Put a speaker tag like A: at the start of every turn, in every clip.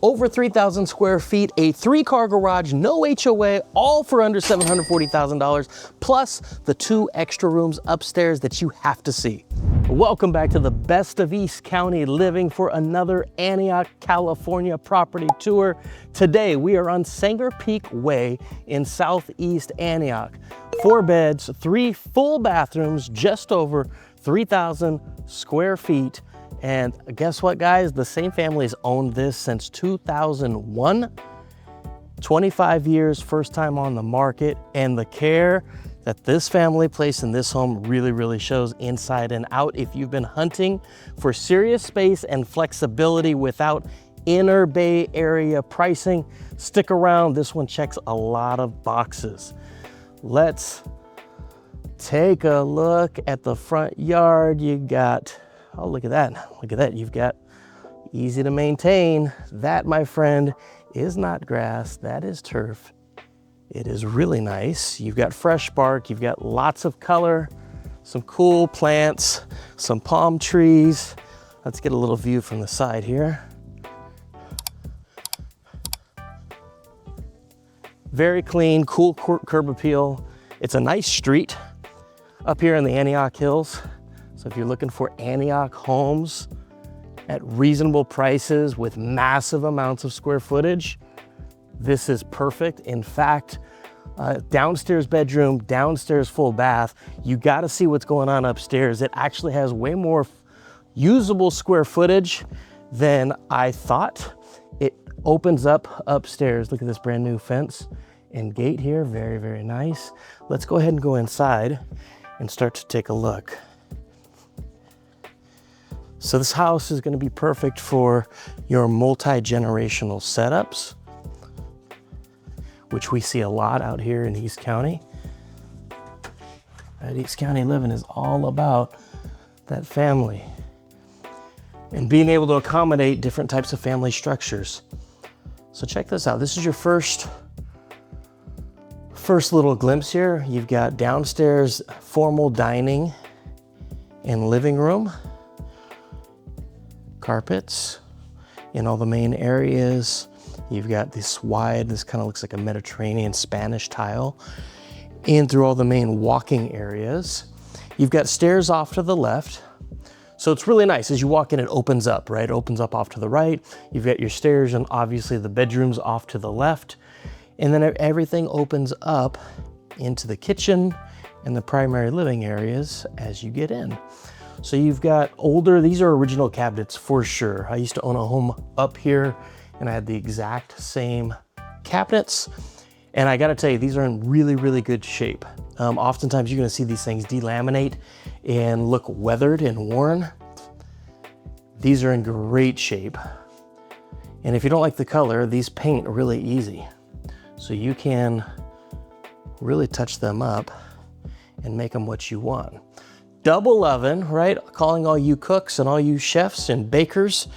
A: over 3,000 square feet, a 3-car garage, no HOA, all for under $740,000, plus the 2 extra rooms upstairs that you have to see. Welcome back to the Best of East County Living for another Antioch, California property tour. Today we are on Sanger Peak Way in Southeast Antioch. 4 beds, 3 full bathrooms, just over 3,000 square feet. And guess what, guys? The same family has owned this since 2001. 25 years, first time on the market, and the care that this family placed in this home really shows inside and out. If you've been hunting for serious space and flexibility without inner Bay Area pricing, stick around. This one checks a lot of boxes. Let's take a look at the front yard. You got, oh, look at that. Look at that. You've got easy to maintain. That, my friend, is not grass. That is turf. It is really nice. You've got fresh bark. You've got lots of color, some cool plants, some palm trees. Let's get a little view from the side here. Very clean, cool curb appeal. It's a nice street up here in the Antioch Hills. So if you're looking for Antioch homes at reasonable prices with massive amounts of square footage, this is perfect. In fact, downstairs bedroom, downstairs full bath. You got to see what's going on upstairs. It actually has way more usable square footage than I thought. It opens up upstairs. Look at this brand new fence and gate here. Very nice. Let's go ahead and go inside and start to take a look. So this house is going to be perfect for your multi-generational setups, which we see a lot out here in East County. That East County living is all about that family and being able to accommodate different types of family structures. So check this out. This is your first little glimpse here. You've got downstairs formal dining and living room, carpets in all the main areas. You've got this wide, this kind of looks like a Mediterranean Spanish tile in through all the main walking areas. You've got stairs off to the left. So it's really nice. As you walk in, it opens up, right? It opens up off to the right. You've got your stairs and obviously the bedrooms off to the left. And then everything opens up into the kitchen and the primary living areas as you get in. So you've got older, these are original cabinets for sure. I used to own a home up here and I had the exact same cabinets. And I gotta tell you, these are in really good shape. Oftentimes you're gonna see these things delaminate and look weathered and worn. These are in great shape. And if you don't like the color, these paint really easy. So you can really touch them up and make them what you want. Double oven, right? Calling all you cooks and all you chefs and bakers.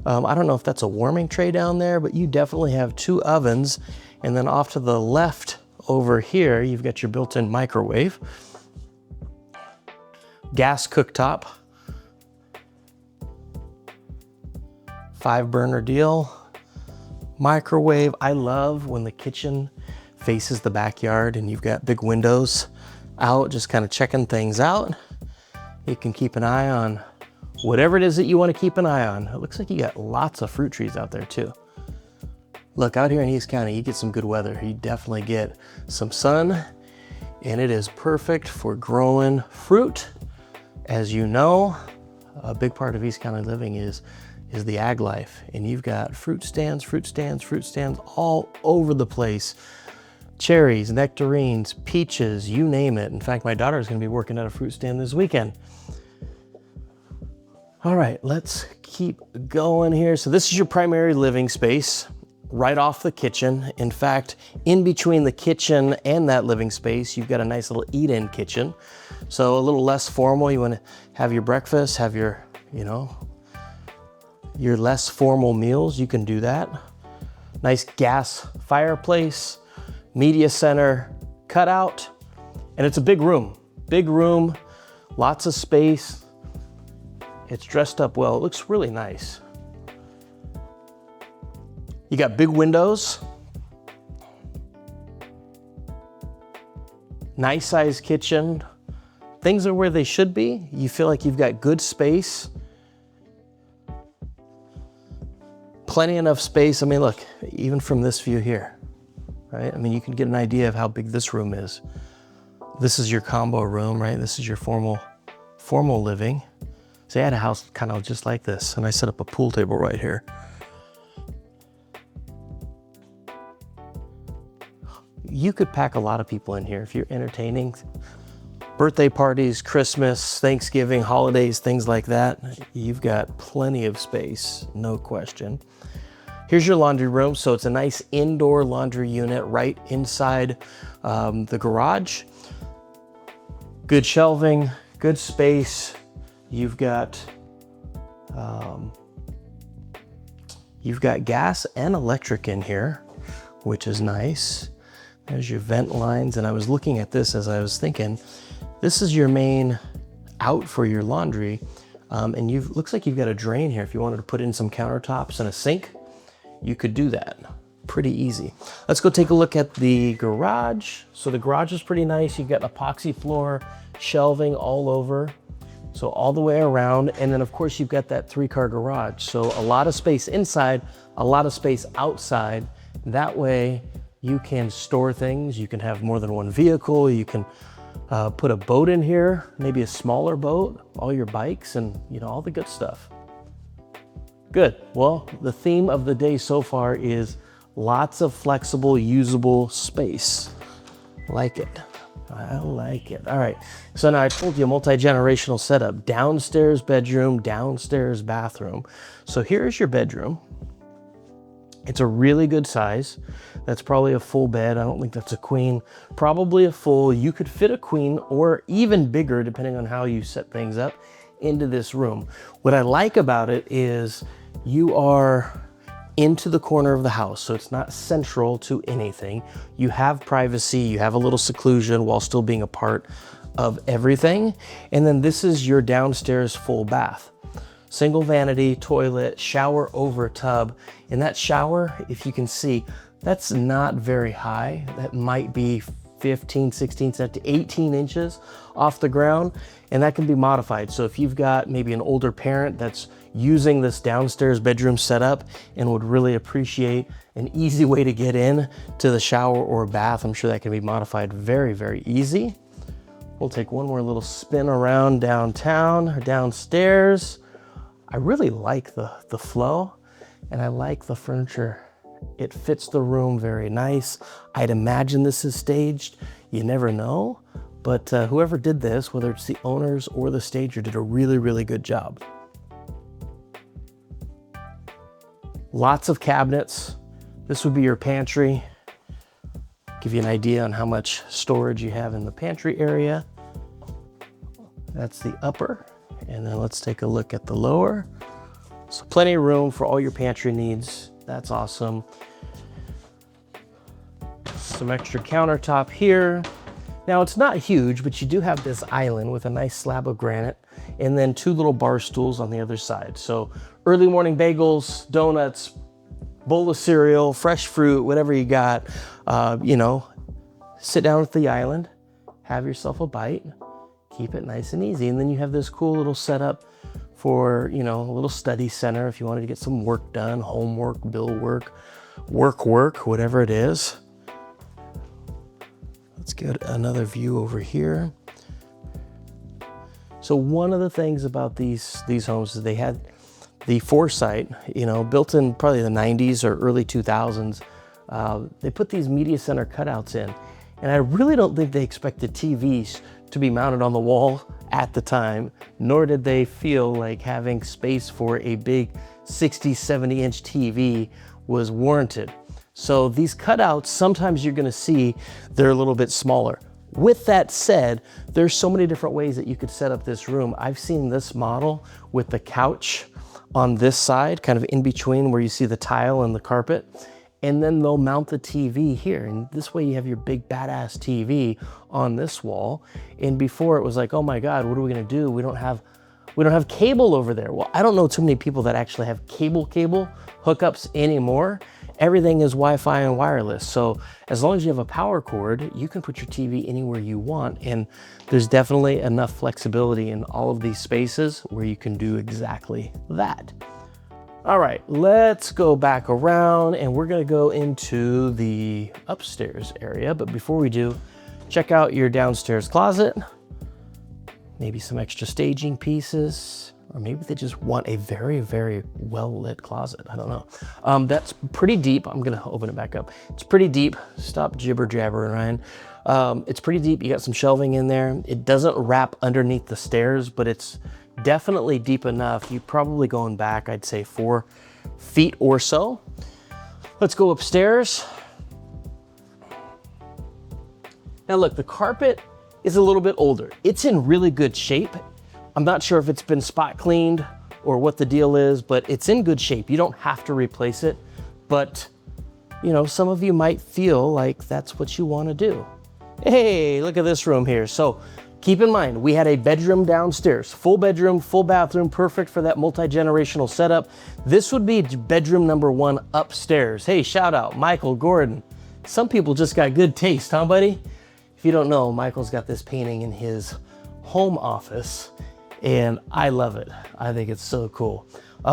A: I don't know if that's a warming tray down there, but you definitely have 2 ovens. And then off to the left over here, you've got your built-in microwave. Gas cooktop. 5-burner deal. Microwave. I love when the kitchen faces the backyard and you've got big windows out, just kind of checking things out. You can keep an eye on whatever it is that you want to keep an eye on. It looks like you got lots of fruit trees out there too. Look, out here in East County, you get some good weather. You definitely get some sun, and it is perfect for growing fruit. As you know, a big part of East County living is the ag life, and you've got fruit stands all over the place. Cherries, nectarines, peaches, you name it. In fact, my daughter is going to be working at a fruit stand this weekend. All right, let's keep going here. So this is your primary living space, right off the kitchen. In fact, in between the kitchen and that living space, you've got a nice little eat-in kitchen. So a little less formal. You want to have your breakfast, have your, your less formal meals. You can do that. Nice gas fireplace, media center, cutout, and it's a big room, lots of space. It's dressed up well. It looks really nice. You got big windows. Nice sized kitchen. Things are where they should be. You feel like you've got good space. Plenty enough space. I mean, look, even from this view here, right? I mean, you can get an idea of how big this room is. This is your combo room, right? This is your formal living. So I had a house kind of just like this, and I set up a pool table right here. You could pack a lot of people in here if you're entertaining. Birthday parties, Christmas, Thanksgiving, holidays, things like that. You've got plenty of space, no question. Here's your laundry room. So it's a nice indoor laundry unit right inside the garage. Good shelving, good space. You've got gas and electric in here, which is nice. There's your vent lines. And I was looking at this as I was thinking, this is your main out for your laundry. And looks like you've got a drain here. If you wanted to put in some countertops and a sink, you could do that. Pretty easy. Let's go take a look at the garage. So the garage is pretty nice. You've got epoxy floor, shelving all over. So all the way around. And then of course you've got that 3-car garage. So a lot of space inside, a lot of space outside. That way you can store things. You can have more than one vehicle. You can put a boat in here, maybe a smaller boat, all your bikes and all the good stuff. Good. Well, the theme of the day so far is lots of flexible, usable space. Like it. I like it. All right. So now I told you multi-generational setup. Downstairs bedroom, downstairs bathroom. So here's your bedroom. It's a really good size. That's probably a full bed. I don't think that's a queen. Probably a full. You could fit a queen or even bigger, depending on how you set things up, into this room. What I like about it is you are into the corner of the house, so it's not central to anything. You have privacy, you have a little seclusion while still being a part of everything. And then this is your downstairs full bath. Single vanity, toilet, shower over tub. And that shower, if you can see, that's not very high. That might be 15, 16, 18 inches off the ground, and that can be modified. So if you've got maybe an older parent that's using this downstairs bedroom setup and would really appreciate an easy way to get in to the shower or bath, I'm sure that can be modified very, very easy. We'll take one more little spin around downtown or downstairs. I really like the flow, and I like the furniture. It fits the room very nice. I'd imagine this is staged. You never know, but whoever did this, whether it's the owners or the stager, did a really, really good job. Lots of cabinets. This would be your pantry. Give you an idea on how much storage you have in the pantry area. That's the upper. And then let's take a look at the lower. So plenty of room for all your pantry needs. That's awesome. Some extra countertop here. Now it's not huge, but you do have this island with a nice slab of granite and then 2 little bar stools on the other side. So early morning bagels, donuts, bowl of cereal, fresh fruit, whatever you got, sit down at the island, have yourself a bite, keep it nice and easy. And then you have this cool little setup for, a little study center if you wanted to get some work done, homework, bill work, whatever it is. Let's get another view over here. So one of the things about these homes is they had the foresight, built in probably the 90s or early 2000s. They put these media center cutouts in, and I really don't think they expected TVs to be mounted on the wall at the time, nor did they feel like having space for a big 60, 70 inch TV was warranted. So these cutouts, sometimes you're gonna see they're a little bit smaller. With that said, there's so many different ways that you could set up this room. I've seen this model with the couch on this side, kind of in between where you see the tile and the carpet, and then they'll mount the TV here. And this way you have your big badass TV on this wall. And before it was like, oh my God, what are we gonna do? We don't have cable over there. Well, I don't know too many people that actually have cable hookups anymore. everything is Wi-Fi and wireless. So as long as you have a power cord, you can put your TV anywhere you want. And there's definitely enough flexibility in all of these spaces where you can do exactly that. All right, let's go back around and we're gonna go into the upstairs area. But before we do, check out your downstairs closet. Maybe some extra staging pieces, or maybe they just want a very, very well-lit closet. I don't know. That's pretty deep. I'm gonna open it back up. It's pretty deep. Stop jibber jabbering, Ryan. It's pretty deep. You got some shelving in there. It doesn't wrap underneath the stairs, but it's definitely deep enough. You're probably going back, I'd say 4 feet or so. Let's go upstairs. Now look, the carpet is a little bit older. It's in really good shape. I'm not sure if it's been spot cleaned or what the deal is, but it's in good shape. You don't have to replace it, but you know, some of you might feel like that's what you want to do. Hey, look at this room here. So keep in mind, we had a bedroom downstairs, full bedroom, full bathroom, perfect for that multi-generational setup. This would be bedroom number 1 upstairs. Hey, shout out, Michael Gordon. Some people just got good taste, huh, buddy? If you don't know, Michael's got this painting in his home office, and I love it. I think it's so cool.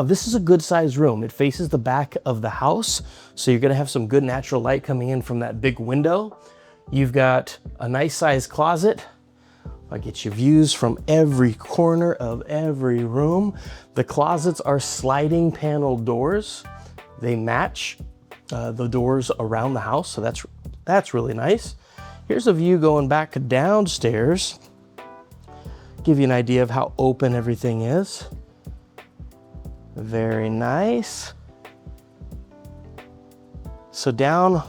A: This is a good sized room. It faces the back of the house, so you're gonna have some good natural light coming in from that big window. You've got a nice sized closet. I'll get you views from every corner of every room. The closets are sliding panel doors. They match the doors around the house, so that's really nice. Here's a view going back downstairs. Give you an idea of how open everything is. Very nice. So down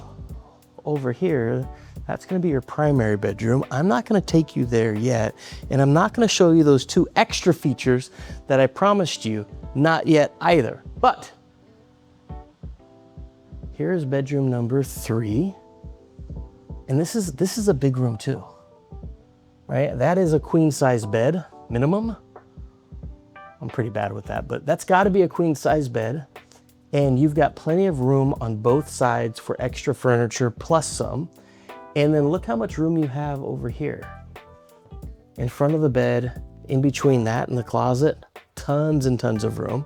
A: over here, that's gonna be your primary bedroom. I'm not gonna take you there yet, and I'm not gonna show you those 2 extra features that I promised you, not yet either. But here's bedroom number 3. And this is a big room too, right? That is a queen size bed, minimum. I'm pretty bad with that, but that's gotta be a queen size bed. And you've got plenty of room on both sides for extra furniture plus some. And then look how much room you have over here. In front of the bed, in between that and the closet, tons and tons of room.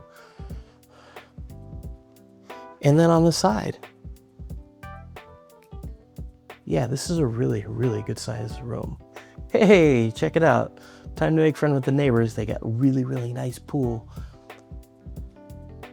A: And then on the side, yeah, this is a really, really good sized room. Hey, check it out. Time to make friends with the neighbors. They got really, really nice pool.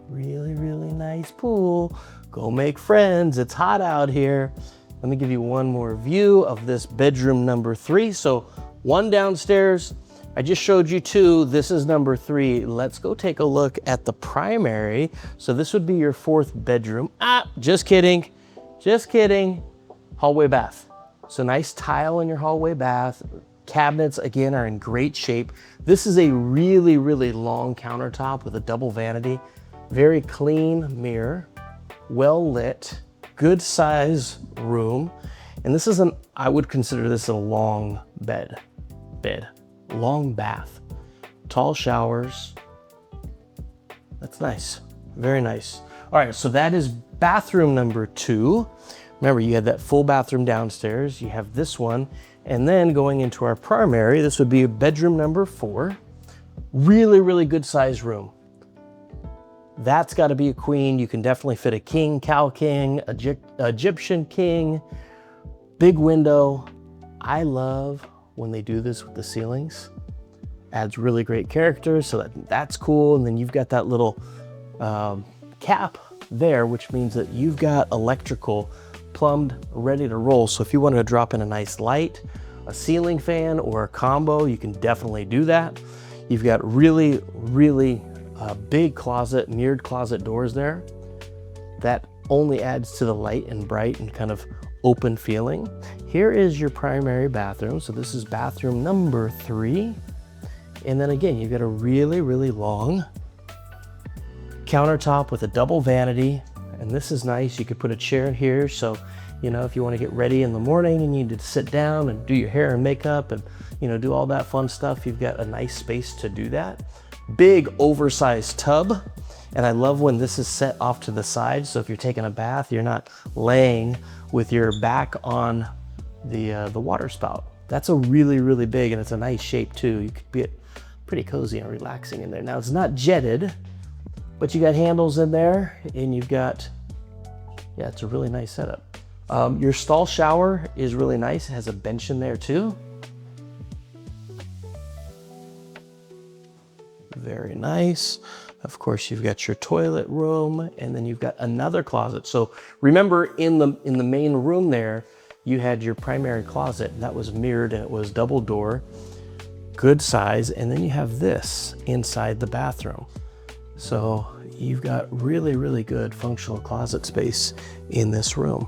A: Really, really nice pool. Go make friends. It's hot out here. Let me give you one more view of this bedroom number 3. So 1 downstairs. I just showed you 2. This is number 3. Let's go take a look at the primary. So this would be your 4th bedroom. Just kidding. Just kidding. Hallway bath. So nice tile in your hallway bath. Cabinets, again, are in great shape. This is a really, really long countertop with a double vanity. Very clean mirror, well lit, good size room. And this is I would consider this a long bed, long bath, tall showers. That's nice, very nice. All right, so that is bathroom number 2. Remember, you had that full bathroom downstairs. You have this one. And then going into our primary, this would be bedroom number 4. Really, really good sized room. That's got to be a queen. You can definitely fit a king, cow king, Egyptian king, big window. I love when they do this with the ceilings. Adds really great character, so that's cool. And then you've got that little cap there, which means that you've got electrical plumbed, ready to roll. So if you wanted to drop in a nice light, a ceiling fan, or a combo, you can definitely do that. You've got really, really big closet, mirrored closet doors there. That only adds to the light and bright and kind of open feeling. Here is your primary bathroom. So this is bathroom number 3. And then again, you've got a really, really long countertop with a double vanity. And this is nice. You could put a chair here. So, you know, if you want to get ready in the morning and you need to sit down and do your hair and makeup and, you know, do all that fun stuff, you've got a nice space to do that. Big oversized tub. And I love when this is set off to the side. So if you're taking a bath, you're not laying with your back on the water spout. That's a really, really big, and it's a nice shape too. You could get pretty cozy and relaxing in there. Now it's not jetted, but you got handles in there, and you've got, yeah, it's a really nice setup. Your stall shower is really nice. It has a bench in there too. Very nice. Of course, you've got your toilet room, and then you've got another closet. So remember, in the main room there, you had your primary closet, and that was mirrored, and it was double door, good size. And then you have this inside the bathroom. So you've got really, really good functional closet space in this room.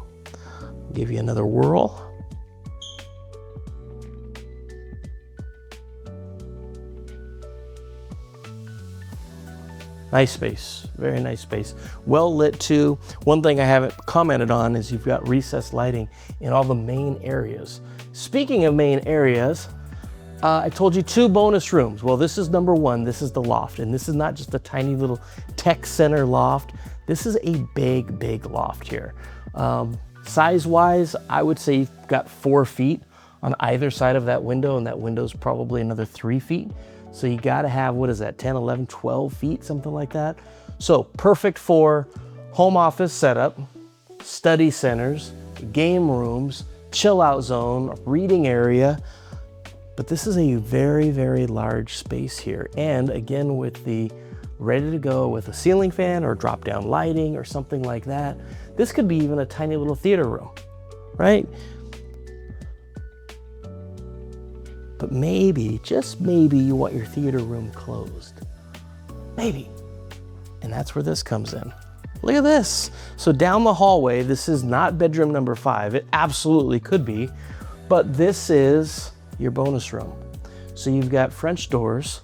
A: Give you another whirl. Nice space, very nice space. Well lit too. One thing I haven't commented on is you've got recessed lighting in all the main areas. Speaking of main areas, I told you 2 bonus rooms. Well, this is number 1, this is the loft. And this is not just a tiny little tech center loft. This is a big, big loft here. Size-wise, I would say you've got 4 feet on either side of that window, and that window's probably another 3 feet. So you gotta have, what is that, 10, 11, 12 feet, something like that. So perfect for home office setup, study centers, game rooms, chill out zone, reading area. But this is a very, very large space here. And again, with the ready to go with a ceiling fan or drop down lighting or something like that, this could be even a tiny little theater room, right? But maybe, just maybe, you want your theater room closed. Maybe. And that's where this comes in. Look at this. So down the hallway, this is not bedroom number 5. It absolutely could be, but this is your bonus room. So you've got French doors,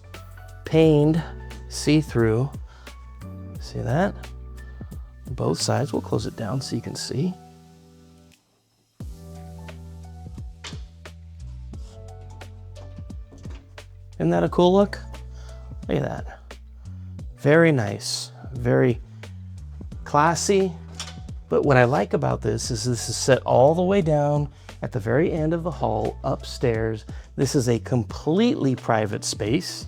A: paned, see-through. See that? Both sides. We'll close it down so you can see. Isn't that a cool look? Look at that. Very nice, very classy. But what I like about this is set all the way down at the very end of the hall upstairs. This is a completely private space.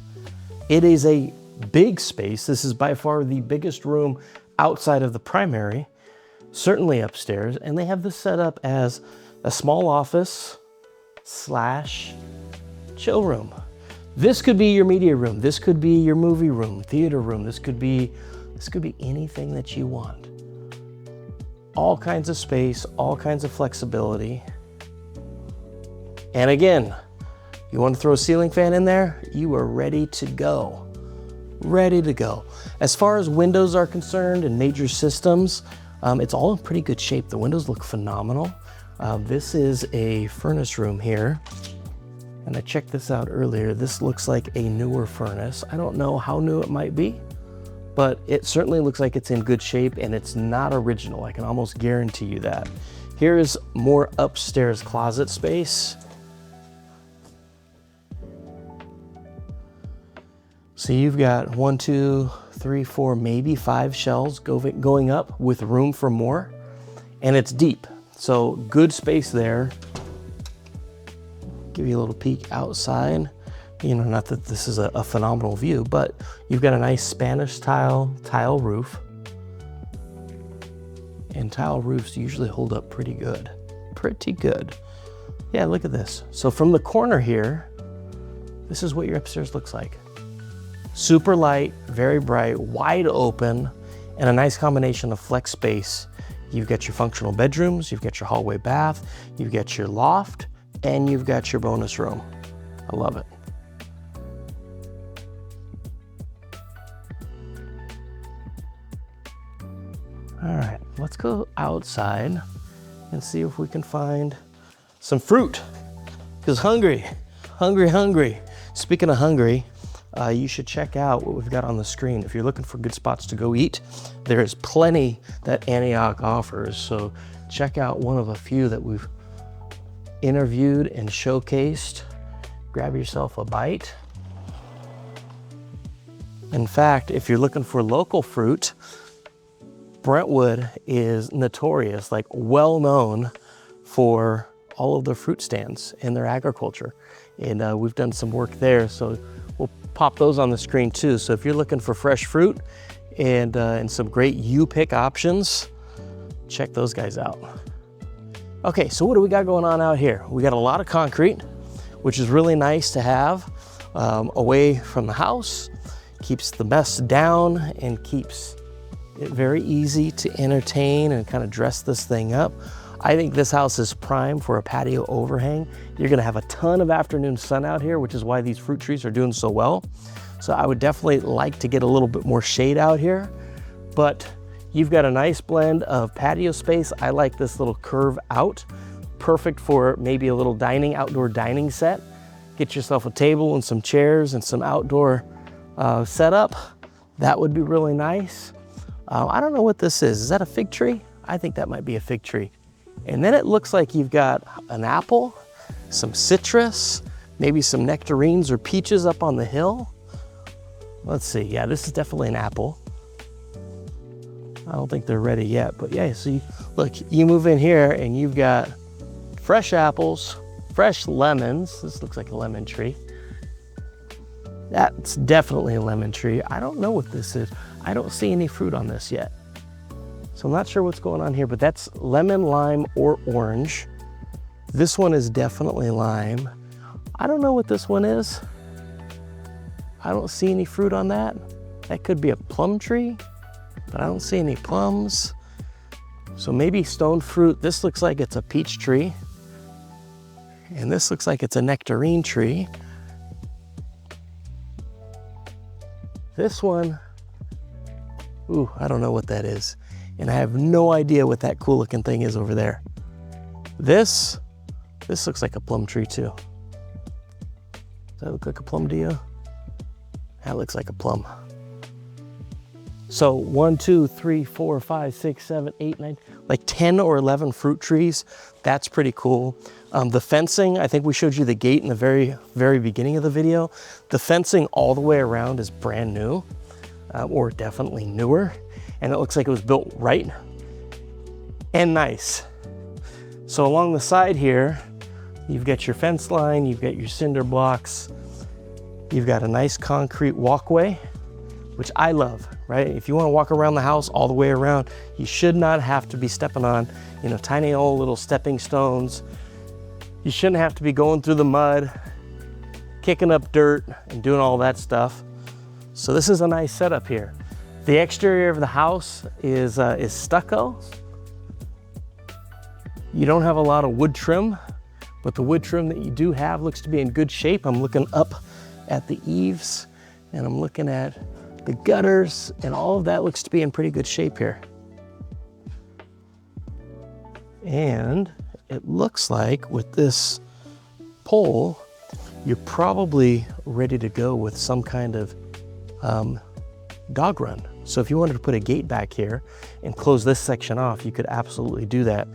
A: It is a big space. This is by far the biggest room outside of the primary, certainly upstairs. And they have this set up as a small office / chill room. This could be your media room. This could be your movie room, theater room. This could be anything that you want. All kinds of space, all kinds of flexibility. And again, you want to throw a ceiling fan in there, you are ready to go. Ready to go. As far as windows are concerned and major systems, it's all in pretty good shape. The windows look phenomenal. This is a furnace room here. And I checked this out earlier. This looks like a newer furnace. I don't know how new it might be, but it certainly looks like it's in good shape, and it's not original. I can almost guarantee you that. Here is more upstairs closet space. So you've got 1, 2, 3, 4, maybe 5 shelves going up with room for more, and it's deep. So good space there. Give you a little peek outside. You know, not that this is a phenomenal view, but you've got a nice Spanish tile roof. And tile roofs usually hold up pretty good. Pretty good. Yeah, look at this. So from the corner here, this is what your upstairs looks like. Super light, very bright, wide open, and a nice combination of flex space. You've got your functional bedrooms, you've got your hallway bath, you've got your loft, and you've got your bonus room. I love it. All right, let's go outside and see if we can find some fruit. Because hungry. Speaking of hungry, you should check out what we've got on the screen. If you're looking for good spots to go eat, there is plenty that Antioch offers. So check out one of a few that we've interviewed and showcased. Grab yourself a bite. In fact, if you're looking for local fruit, Brentwood is notorious, like well known for all of their fruit stands in their agriculture. And we've done some work there, so we'll pop those on the screen too. So if you're looking for fresh fruit and some great U-pick options, check those guys out. Okay, so what do we got going on out here? We got a lot of concrete, which is really nice to have away from the house. Keeps the mess down and keeps it very easy to entertain and kind of dress this thing up. I think this house is prime for a patio overhang. You're gonna have a ton of afternoon sun out here, which is why these fruit trees are doing so well. So I would definitely like to get a little bit more shade out here, but you've got a nice blend of patio space. I like this little curve out, perfect for maybe a little outdoor dining set. Get yourself a table and some chairs and some outdoor setup. That would be really nice. I don't know what this is. Is that a fig tree? I think that might be a fig tree. And then it looks like you've got an apple, some citrus, maybe some nectarines or peaches up on the hill. Let's see. Yeah, this is definitely an apple. I don't think they're ready yet, but yeah, so look, you move in here and you've got fresh apples, fresh lemons. This looks like a lemon tree. That's definitely a lemon tree. I don't know what this is. I don't see any fruit on this yet. So I'm not sure what's going on here, but that's lemon, lime, or orange. This one is definitely lime. I don't know what this one is. I don't see any fruit on that. That could be a plum tree, but I don't see any plums. So maybe stone fruit. This looks like it's a peach tree. And this looks like it's a nectarine tree. This one, ooh, I don't know what that is. And I have no idea what that cool looking thing is over there. This looks like a plum tree too. Does that look like a plum to you? That looks like a plum. So 1, 2, 3, 4, 5, 6, 7, 8, 9, like 10 or 11 fruit trees. That's pretty cool. The fencing, I think we showed you the gate in the very, very beginning of the video. The fencing all the way around is brand new, or definitely newer. And it looks like it was built right and nice. So along the side here, you've got your fence line, you've got your cinder blocks, you've got a nice concrete walkway, which I love, right? If you want to walk around the house all the way around, you should not have to be stepping on, tiny old little stepping stones. You shouldn't have to be going through the mud, kicking up dirt and doing all that stuff. So this is a nice setup here. The exterior of the house is stucco. You don't have a lot of wood trim, but the wood trim that you do have looks to be in good shape. I'm looking up at the eaves and I'm looking at the gutters, and all of that looks to be in pretty good shape here. And it looks like with this pole, you're probably ready to go with some kind of dog run. So if you wanted to put a gate back here and close this section off, you could absolutely do that.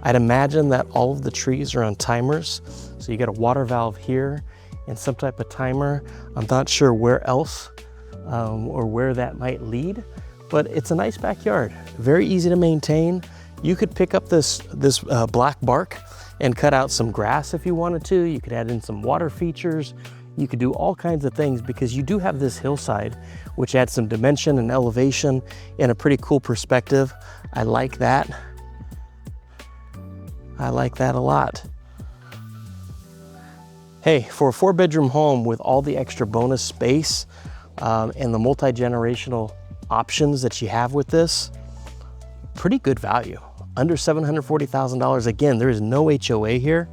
A: I'd imagine that all of the trees are on timers. So you got a water valve here and some type of timer. I'm not sure where else or where that might lead, but it's a nice backyard. Very easy to maintain. You could pick up this black bark and cut out some grass if you wanted to. You could add in some water features. You could do all kinds of things because you do have this hillside, which adds some dimension and elevation and a pretty cool perspective. I like that. I like that a lot. Hey, for a 4-bedroom home with all the extra bonus space and the multi-generational options that you have with this, pretty good value. Under $740,000. Again, there is no HOA here.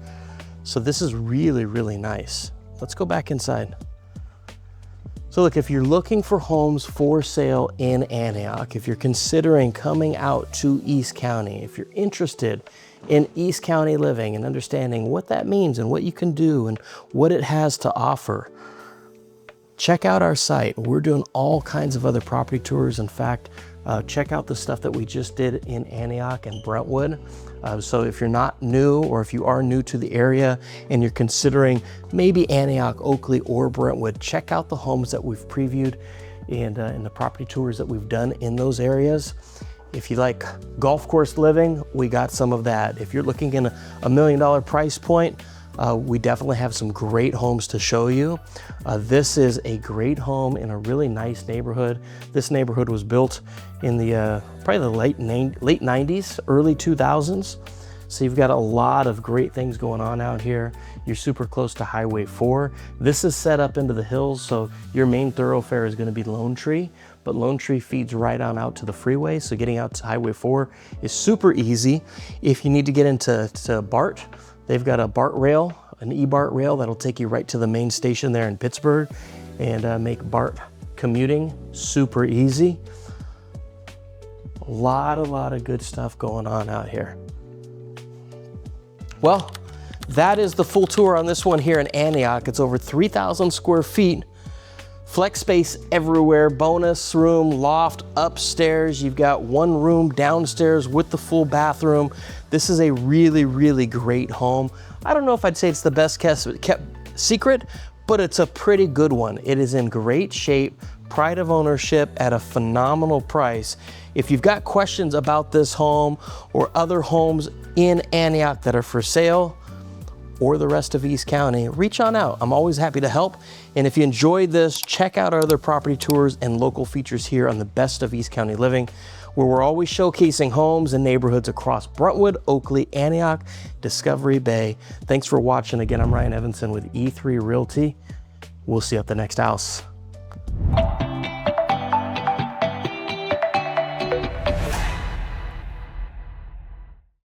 A: So this is really, really nice. Let's go back inside. So look, if you're looking for homes for sale in Antioch, if you're considering coming out to East County, if you're interested in East County living and understanding what that means and what you can do and what it has to offer, check out our site. We're doing all kinds of other property tours. In fact, check out the stuff that we just did in Antioch and Brentwood. So if you're not new, or if you are new to the area and you're considering maybe Antioch, Oakley, or Brentwood, check out the homes that we've previewed. and in the property tours that we've done in those areas. If you like golf course living, we got some of that. If you're looking in a $1 million price point, we definitely have some great homes to show you. This is a great home in a really nice neighborhood. This neighborhood was built in the probably the late 90s, early 2000s. So you've got a lot of great things going on out here. You're super close to Highway 4. This is set up into the hills, so your main thoroughfare is gonna be Lone Tree, but Lone Tree feeds right on out to the freeway, so getting out to Highway 4 is super easy. If you need to get into BART, they've got a BART rail, an eBART rail that'll take you right to the main station there in Pittsburgh and make BART commuting super easy. A lot of good stuff going on out here. Well, that is the full tour on this one here in Antioch. It's over 3,000 square feet. Flex space everywhere, bonus room, loft upstairs. You've got one room downstairs with the full bathroom. This is a really great home. I don't know if I'd say it's the best kept secret, but it's a pretty good one. It is in great shape, pride of ownership at a phenomenal price. If you've got questions about this home or other homes in Antioch that are for sale or the rest of East County, reach on out. I'm always happy to help. And if you enjoyed this, check out our other property tours and local features here on the Best of East County Living, where we're always showcasing homes and neighborhoods across Brentwood, Oakley, Antioch, Discovery Bay. Thanks for watching. Again, I'm Ryan Evanson with E3 Realty. We'll see you at the next house.